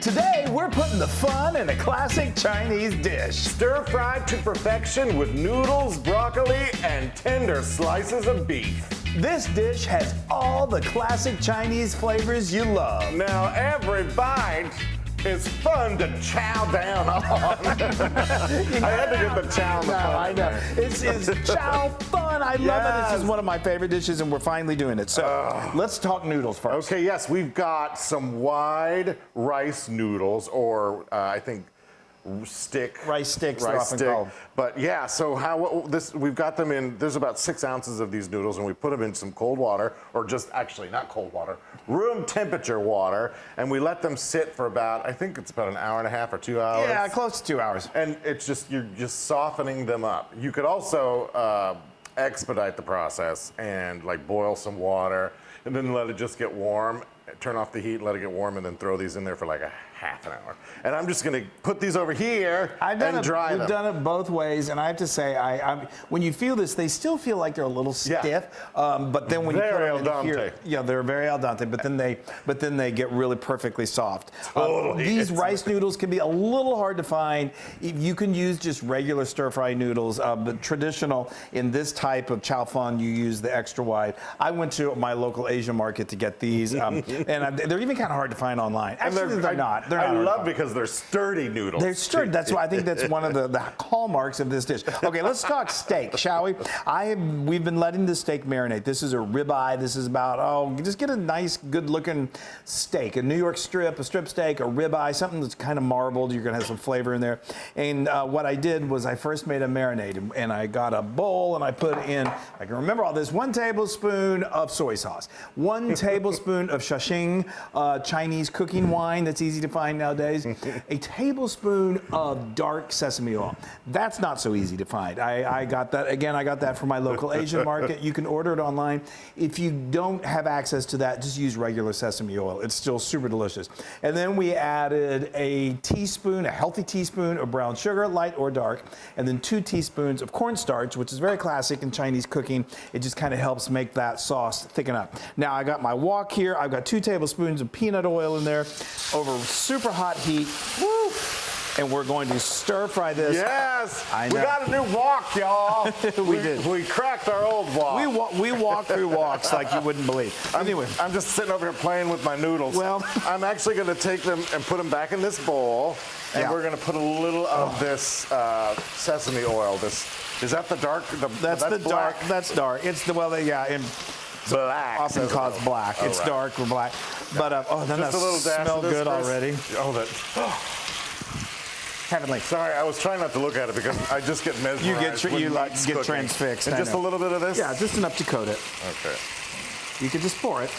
Today, we're putting the fun in a classic Chinese dish. Stir-fried to perfection with noodles, broccoli, and tender slices of beef. This dish has all the classic Chinese flavors you love. Now every bite is fun to chow down on. I had to get the chow on the phone. I know. It's chow fun. I love it. This is one of my favorite dishes, and we're finally doing it. So let's talk noodles first. Okay, yes, we've got some wide rice noodles, or I think rice sticks, they're often called. But yeah, so we've got them in, there's about 6 ounces of these noodles, and we put them in some cold water, or just actually not cold water, room temperature water, and we let them sit for about, I think it's about an hour and a half or 2 hours. Yeah, close to 2 hours. And it's just, you're just softening them up. You could also expedite the process and like boil some water and then let it just get warm. Turn off the heat, let it get warm, and then throw these in there for like a half an hour. And I'm just gonna put these over here and dry them. We've done it both ways, and I have to say, when you feel this, they still feel like they're a little stiff. But then when you put them in here, yeah, they're very al dente. But then they get really perfectly soft. Totally. These rice noodles can be a little hard to find. You can use just regular stir-fry noodles. The traditional in this type of chow fun, you use the extra wide. I went to my local Asian market to get these. And they're even kind of hard to find online. Actually, they're not. They're not. I love because they're sturdy noodles. They're sturdy. That's why I think that's one of the hallmarks of this dish. Okay, let's talk steak, shall we? We've been letting this steak marinate. This is a ribeye. This is about, just get a nice, good-looking steak. A New York strip, a strip steak, a ribeye, something that's kind of marbled. You're going to have some flavor in there. And what I did was I first made a marinade, and I got a bowl, and I put in, I can remember all this, 1 tablespoon of soy sauce, 1 tablespoon of Shaoxing, Chinese cooking wine that's easy to find nowadays, a tablespoon of dark sesame oil. That's not so easy to find. I got that, again, I got that from my local Asian market. You can order it online. If you don't have access to that, just use regular sesame oil. It's still super delicious. And then we added a healthy teaspoon of brown sugar, light or dark, and then 2 teaspoons of cornstarch, which is very classic in Chinese cooking. It just kind of helps make that sauce thicken up. Now I got my wok here. I've got 2 tablespoons of peanut oil in there over super hot heat. Woo! And we're going to stir fry this. Yes! I know. We got a new wok, y'all. We did. We cracked our old wok. We walk through woks like you wouldn't believe. Anyway. I'm just sitting over here playing with my noodles. Well, I'm actually going to take them and put them back in this bowl. And we're going to put a little of this sesame oil. Is that the dark? That's the dark. That's dark. It's the, black. Often called black. It's dark or black. But then that smells good already. Oh, that. Heavenly. Sorry, I was trying not to look at it because I just get mesmerized. You get transfixed. And just a little bit of this? Yeah, just enough to coat it. Okay. You could just pour it.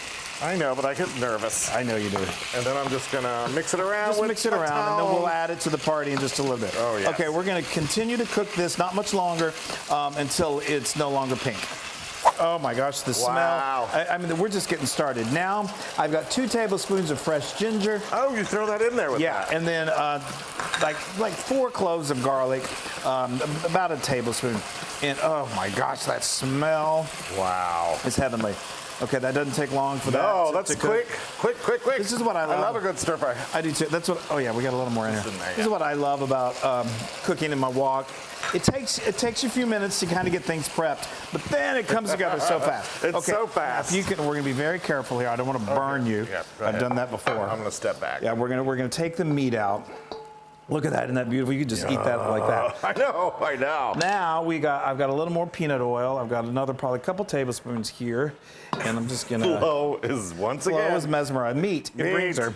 I know, but I get nervous. I know you do. And then I'm just gonna mix it around. Just mix it around, and then we'll add it to the party in just a little bit. Oh yeah. Okay, we're gonna continue to cook this not much longer until it's no longer pink. Oh my gosh, the smell. I mean, we're just getting started. Now, I've got 2 tablespoons of fresh ginger. Oh, you throw that in there with that. And then like 4 cloves of garlic, about a tablespoon. And oh my gosh, that smell. Wow. It's heavenly. Okay, that doesn't take long for that. No, that's quick. Quick. This is what I love. I love a good stir fry. I do too. That's what. Oh yeah, we got a little more in here. This is what I love about cooking in my wok. It takes you a few minutes to kind of get things prepped, but then it comes together so fast. It's so fast. We're going to be very careful here. I don't want to burn you. Yeah, I've done that before. I'm going to step back. Yeah, we're going to take the meat out. Look at that, isn't that beautiful? You could just eat that like that. I know. Now I've got a little more peanut oil. I've got another probably a couple tablespoons here, and I'm just gonna. Flo is once again. Flo is mesmerized. Meat. It brings her.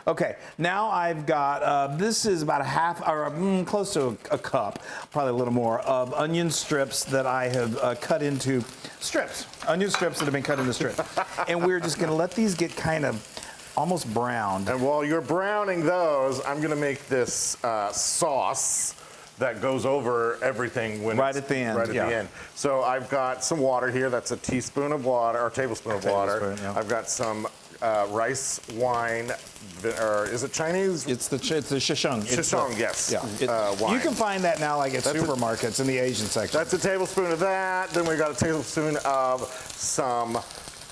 Okay, now I've got this is about a half or close to a cup, probably a little more of onion strips that I have cut into strips. Onion strips that have been cut into strips, and we're just gonna let these get kind of almost browned. And while you're browning those, I'm going to make this sauce that goes over everything when right at the end. Right at the end. So I've got some water here. That's a teaspoon of water or tablespoon of water. Yeah. I've got some rice wine. Or is it Chinese? It's the Shaoxing. Shaoxing, yes. Yeah. Wine. You can find that now like at supermarkets in the Asian section. That's a tablespoon of that. Then we got a tablespoon of some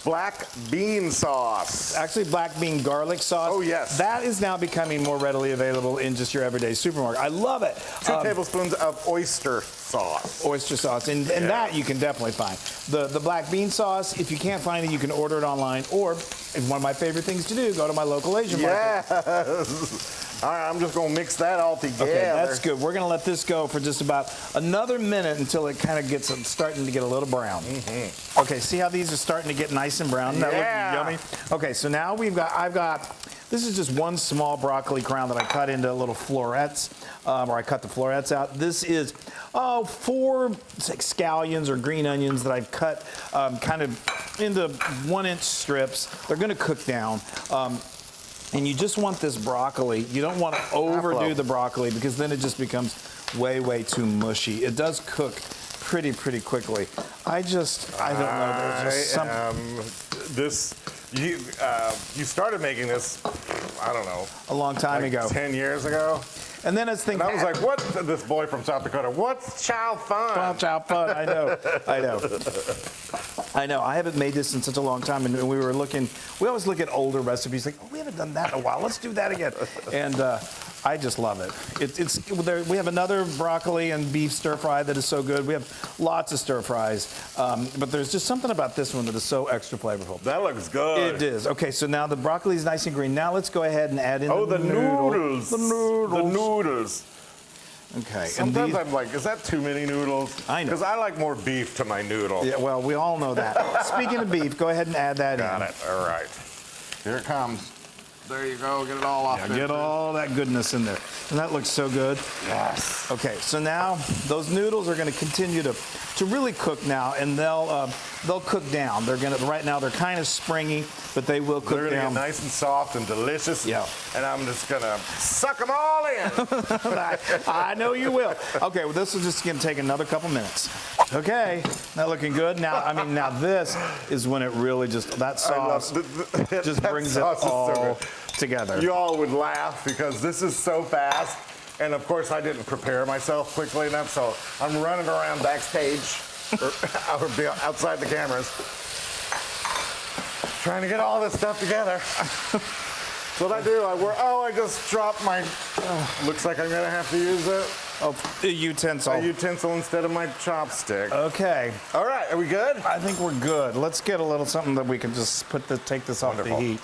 Black bean sauce. Actually, black bean garlic sauce. Oh, yes. That is now becoming more readily available in just your everyday supermarket. I love it. 2 tablespoons of oyster sauce. Oyster sauce, and that you can definitely find. The black bean sauce, if you can't find it, you can order it online, or one of my favorite things to do, go to my local Asian market. Yes. All right, I'm just gonna mix that all together. Okay, that's good. We're gonna let this go for just about another minute until it kind of gets starting to get a little brown. Okay, see how these are starting to get nice and brown? That looking yummy? Okay, so now I've got, this is just one small broccoli crown that I cut into little florets, or I cut the florets out. This is 4 scallions or green onions that I've cut kind of into 1-inch strips. They're gonna cook down. And you just want this broccoli. You don't want to overdo the broccoli because then it just becomes way, way too mushy. It does cook pretty quickly. I don't know. There's just something. You started making this, I don't know. A long time ago. 10 years ago. And then it's thinking. And I was like, what's this boy from South Dakota? What's Chow fun? Chow fun. I know. I haven't made this in such a long time, and we always look at older recipes, like, oh, we haven't done that in a while. Let's do that again. And I just love it. We have another broccoli and beef stir fry that is so good. We have lots of stir fries, but there's just something about this one that is so extra flavorful. That looks good. It is. Okay, so now the broccoli is nice and green. Now let's go ahead and add in the noodles. The noodles. The noodles. Okay. Sometimes I'm like, is that too many noodles? I know. Because I like more beef to my noodle. Yeah, well, we all know that. Speaking of beef, go ahead and add that in. Got it. All right. Here it comes. There you go. Get it all off. Yeah, get all that goodness in there. And that looks so good. Yes. Okay, so now those noodles are going to continue to really cook now, and they'll cook down. Right now they're kind of springy, but they will cook They're gonna down. get nice and soft and delicious. Yeah. And I'm just gonna suck them all in. I know you will. Okay, well, this is just going to take another couple minutes. Okay, that looking good. Now this is when it really that sauce just brings it all together. You all would laugh because this is so fast. And of course, I didn't prepare myself quickly enough, so I'm running around backstage or outside the cameras trying to get all this stuff together. So what I do, I just dropped my, looks like I'm gonna have to use a utensil. A utensil instead of my chopstick. Okay. All right, are we good? I think we're good. Let's get a little something that we can just take this off the heat.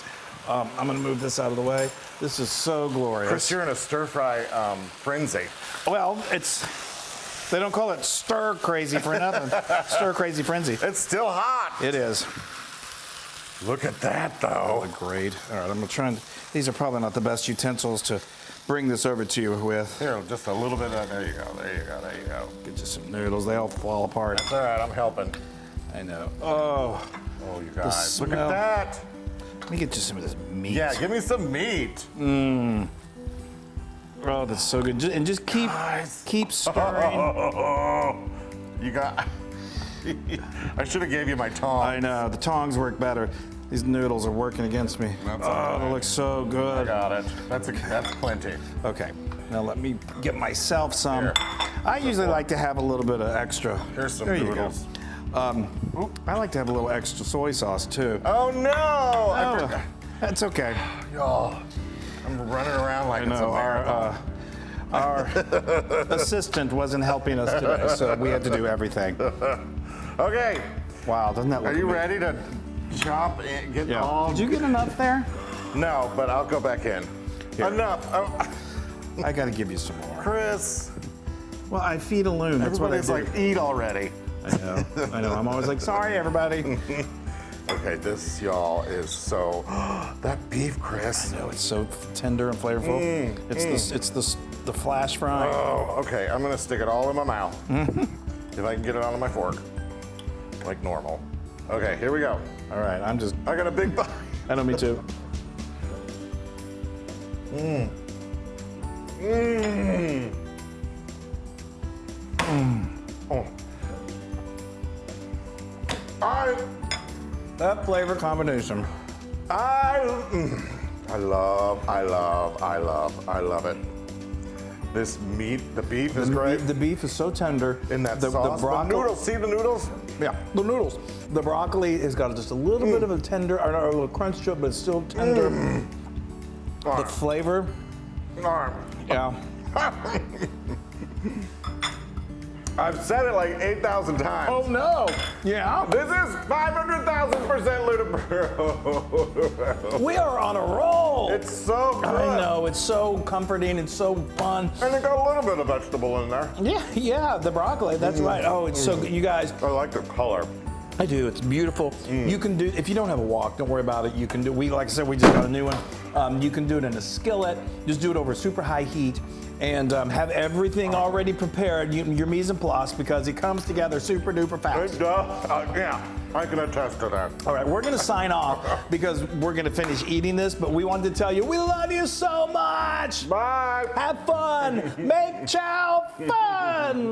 I'm gonna move this out of the way. This is so glorious. Chris, you're in a stir fry frenzy. Well, they don't call it stir crazy for nothing. Stir crazy frenzy. It's still hot. It is. Look at that, though. Oh, great. All right, I'm gonna try these are probably not the best utensils to bring this over to you with. Here, just a little bit of, there you go. Get you some noodles, they all fall apart. That's all right, I'm helping. I know. Oh, you guys, look at that. Let me get you some of this meat. Yeah, give me some meat. Oh, that's so good. And just keep stirring. You got, I should have gave you my tongs. I know, the tongs work better. These noodles are working against me. They look so good. I got it. That's plenty. Okay, now let me get myself some. Here. I usually like to have a little bit of extra. Here's some there noodles. I like to have a little extra soy sauce too. Oh no! I forgot. That's okay. Y'all, I'm running around like it's a marathon. Our assistant wasn't helping us today, so we had to do everything. Okay. Wow, doesn't that look Are you amazing? ready to chop and get all? Did you get enough there? No, but I'll go back in. Here. Enough. Oh. I got to give you some more. Chris. Well, I feed a loon. That's what I do. Everybody's like, eat already. I know. I'm always like, sorry, everybody. Okay, this, y'all, is so, that beef, Chris. I know, it's so tender and flavorful. It's the flash frying. Oh, okay, I'm gonna stick it all in my mouth. If I can get it onto my fork, like normal. Okay, here we go. All right, I got a big bite. I know, me too. Oh. That flavor combination. I love it. This meat, the beef is great. The beef is so tender. In that the sauce. The noodles, see the noodles? Yeah, the noodles. The broccoli has got just a little bit of a tender, or a little crunch to it, but it's still tender. The flavor. Yeah. I've said it like 8,000 times. Oh no. Yeah. This is 500,000% ludicrous. We are on a roll. It's so good. I know, it's so comforting, it's so fun. And it got a little bit of vegetable in there. Yeah, the broccoli, that's right. Oh, it's so good. You guys. I like the color. I do, it's beautiful. You can do, if you don't have a wok, don't worry about it. You can do, like I said, we just got a new one. You can do it in a skillet, just do it over super high heat, and have everything already prepared, your mise en place, because it comes together super duper fast. It does, yeah, I can attest to that. All right, we're gonna sign off because we're gonna finish eating this, but we wanted to tell you, we love you so much. Bye. Have fun, make chow fun.